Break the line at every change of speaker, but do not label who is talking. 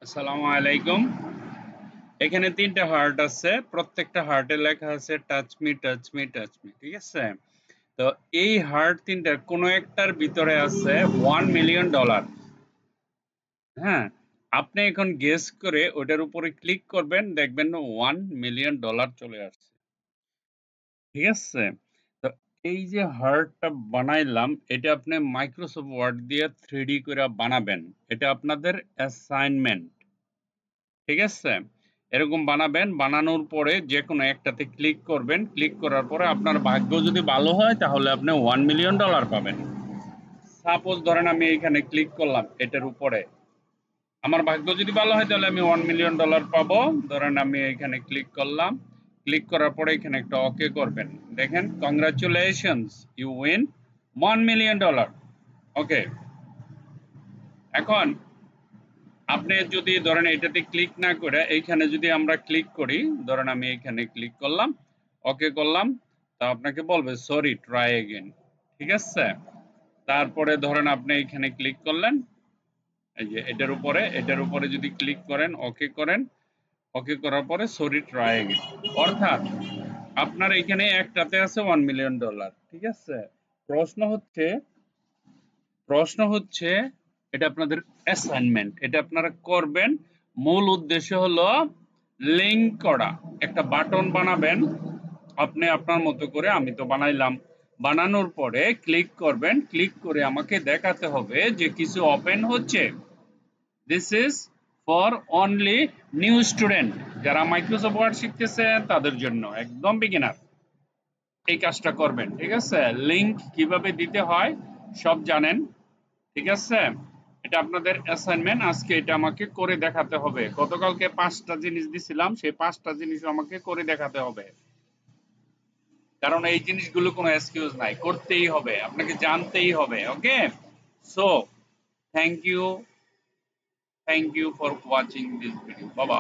আসসালামু আলাইকুম। এখানে ৩ টা হার্ট আছে। প্রত্যেকটা হার্টে লেখা আছে touch me, touch me, touch me. ঠিক আছে? তো এই হার্ট ৩ টার কোন একটার ভিতরে আছে $1,000,000। হ্যাঁ? আপনি এখন গেস করে ওটার উপরে ক্লিক করবেন, দেখবেন $1,000,000 চলে আসছে। ঠিক আছে? তো এই যে হার্টটা বানাইলাম, এটা আপনি মাইক্রোসফট ওয়ার্ড দিয়ে 3D কইরা বানাবেন। এটা আপনাদের অ্যাসাইনমেন্ট। ঠিক আছে? এরকম বানাবেন, বানানোর পরে যেকোনো একটাতে ক্লিক করবেন। ক্লিক করার পরে আপনার ভাগ্য যদি ভালো হয় তাহলে আপনি $1,000,000 পাবেন। সাপোজ ধরেন আমি এইখানে ক্লিক করলাম এটার উপরে। আমার ভাগ্য যদি ভালো হয় তাহলে আমি $1,000,000 পাবো। ধরেন আমি এইখানে ক্লিক করলাম। ক্লিক করার পরে এখানে একটা ওকে করবেন। দেখেন কংগ্রাচুলেশনস ইউ উইন $1,000,000। ওকে। এখন আপনি যদি ধরেন এটাতে ক্লিক না করে এইখানে যদি আমরা ক্লিক করি, ধরেন আমি এইখানে ক্লিক করলাম, ওকে করলাম, তা আপনাকে বলবে সরি ট্রাই এগেইন। ঠিক আছে? তারপরে ধরেন আপনি এইখানে ক্লিক করলেন, এই যে এটার উপরে যদি ক্লিক করেন, ওকে করেন, ওকে করার পরে সরি ট্রাই এগেইন। অর্থাৎ আপনার এইখানে একটাতে আছে $1,000,000। ঠিক আছে? প্রশ্ন হচ্ছে প্রশ্ন হচ্ছে এটা আপনাদের অ্যাসাইনমেন্ট, এটা আপনারা করবেন। মূল উদ্দেশ্য হলো লিঙ্ক করা। একটা বাটন বানাবেন আপনি আপনার মতো করে, আমি তো বানাইলাম। বানানোর পরে ক্লিক করবেন, ক্লিক করে আমাকে দেখাতে হবে যে কিছু ওপেন হচ্ছে। This is for only new student, যারা মাইক্রোসফট ওয়ার্ড শিখতেছেন তাদের জন্য, একদম বিগিনার এই কাজটা করবেন। ঠিক আছে? লিঙ্ক কিভাবে দিতে হয় সব জানেন। ঠিক আছে? এটা আপনাদের অ্যাসাইনমেন্ট। আজকে এটা আমাকে করে দেখাতে হবে। গতকালকে 5টা জিনিস দিছিলাম, সেই 5টা জিনিস আমাকে করে দেখাতে হবে। কারণ এই জিনিসগুলো কোনো এক্সকিউজ নাই, করতেই হবে, আপনাকে জানতেই হবে। Okay? So thank you for watching this video. বাবা।